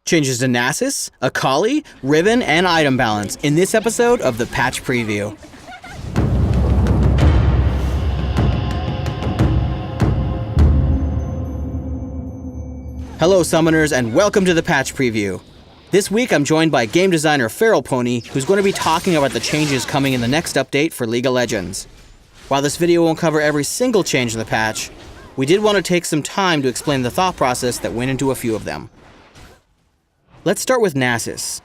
Changes to Nasus, Akali, Riven, and item balance in this episode of the Patch Preview. Hello Summoners and welcome to the Patch Preview. This week I'm joined by game designer Feral Pony, who's going to be talking about the changes coming in the next update for League of Legends. While this video won't cover every single change in the patch, we did want to take some time to explain the thought process that went into a few of them. Let's start with Nasus.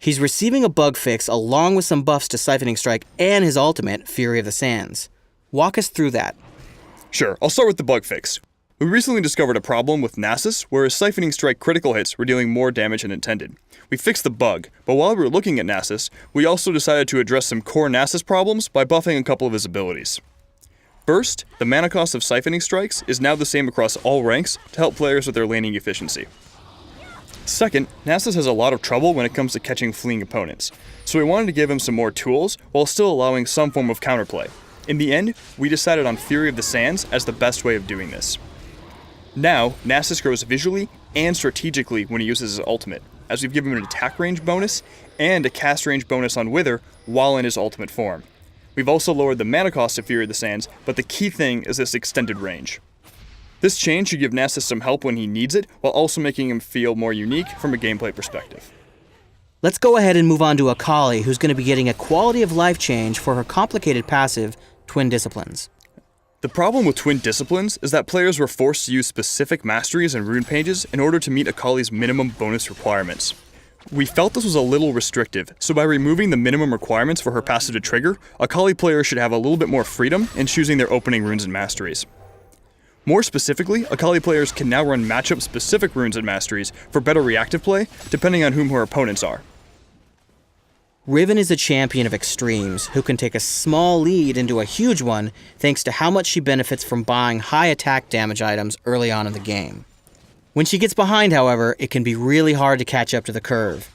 He's receiving a bug fix along with some buffs to Siphoning Strike and his ultimate, Fury of the Sands. Walk us through that. Sure, I'll start with the bug fix. We recently discovered a problem with Nasus where his Siphoning Strike critical hits were dealing more damage than intended. We fixed the bug, but while we were looking at Nasus, we also decided to address some core Nasus problems by buffing a couple of his abilities. First, the mana cost of Siphoning Strikes is now the same across all ranks to help players with their laning efficiency. Second, Nasus has a lot of trouble when it comes to catching fleeing opponents, so we wanted to give him some more tools while still allowing some form of counterplay. In the end, we decided on Fury of the Sands as the best way of doing this. Now, Nasus grows visually and strategically when he uses his ultimate, as we've given him an attack range bonus and a cast range bonus on Wither while in his ultimate form. We've also lowered the mana cost of Fury of the Sands, but the key thing is this extended range. This change should give Nasus some help when he needs it, while also making him feel more unique from a gameplay perspective. Let's go ahead and move on to Akali, who's going to be getting a quality of life change for her complicated passive, Twin Disciplines. The problem with Twin Disciplines is that players were forced to use specific masteries and rune pages in order to meet Akali's minimum bonus requirements. We felt this was a little restrictive, so by removing the minimum requirements for her passive to trigger, Akali players should have a little bit more freedom in choosing their opening runes and masteries. More specifically, Akali players can now run matchup-specific runes and masteries for better reactive play, depending on whom her opponents are. Riven is a champion of extremes who can take a small lead into a huge one thanks to how much she benefits from buying high attack damage items early on in the game. When she gets behind, however, it can be really hard to catch up to the curve.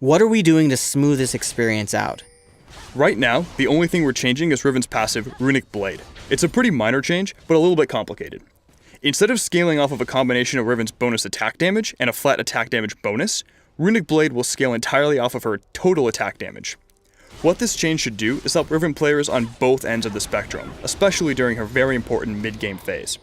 What are we doing to smooth this experience out? Right now, the only thing we're changing is Riven's passive, Runic Blade. It's a pretty minor change, but a little bit complicated. Instead of scaling off of a combination of Riven's bonus attack damage and a flat attack damage bonus, Runic Blade will scale entirely off of her total attack damage. What this change should do is help Riven players on both ends of the spectrum, especially during her very important mid-game phase.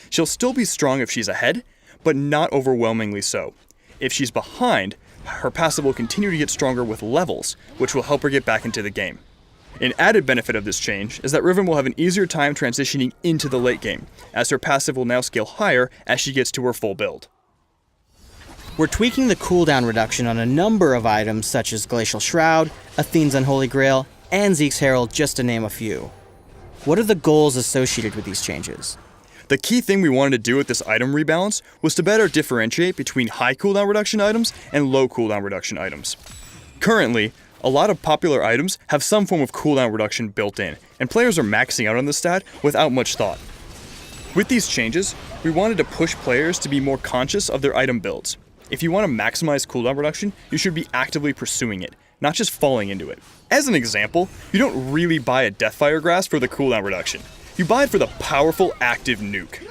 She'll still be strong if she's ahead, but not overwhelmingly so. If she's behind, her passive will continue to get stronger with levels, which will help her get back into the game. An added benefit of this change is that Riven will have an easier time transitioning into the late game, as her passive will now scale higher as she gets to her full build. We're tweaking the cooldown reduction on a number of items such as Glacial Shroud, Athene's Unholy Grail, and Zeke's Herald, just to name a few. What are the goals associated with these changes? The key thing we wanted to do with this item rebalance was to better differentiate between high cooldown reduction items and low cooldown reduction items. Currently, a lot of popular items have some form of cooldown reduction built in, and players are maxing out on this stat without much thought. With these changes, we wanted to push players to be more conscious of their item builds. If you want to maximize cooldown reduction, you should be actively pursuing it, not just falling into it. As an example, you don't really buy a Deathfire Grasp for the cooldown reduction. You buy it for the powerful active nuke.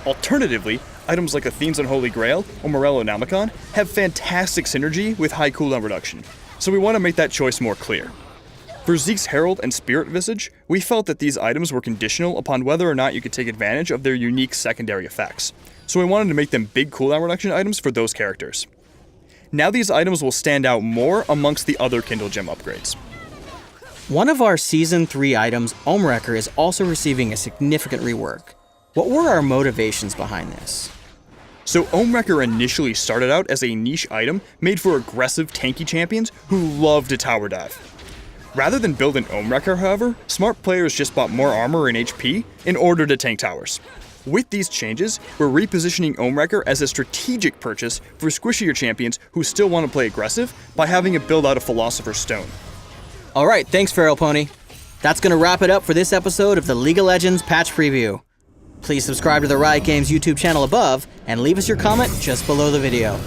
Alternatively, items like Athene's Unholy Grail or Morellonomicon have fantastic synergy with high cooldown reduction, so we want to make that choice more clear. For Zeke's Herald and Spirit Visage, we felt that these items were conditional upon whether or not you could take advantage of their unique secondary effects, so we wanted to make them big cooldown reduction items for those characters. Now these items will stand out more amongst the other Kindle Gem upgrades. One of our Season 3 items, Ohmwrecker, is also receiving a significant rework. What were our motivations behind this? So Ohmwrecker initially started out as a niche item made for aggressive tanky champions who love to tower dive. Rather than build an Ohmwrecker, however, smart players just bought more armor and HP in order to tank towers. With these changes, we're repositioning Ohmwrecker as a strategic purchase for squishier champions who still want to play aggressive by having it build out a Philosopher's Stone. Alright, thanks Feral Pony. That's going to wrap it up for this episode of the League of Legends Patch Preview. Please subscribe to the Riot Games YouTube channel above, and leave us your comment just below the video.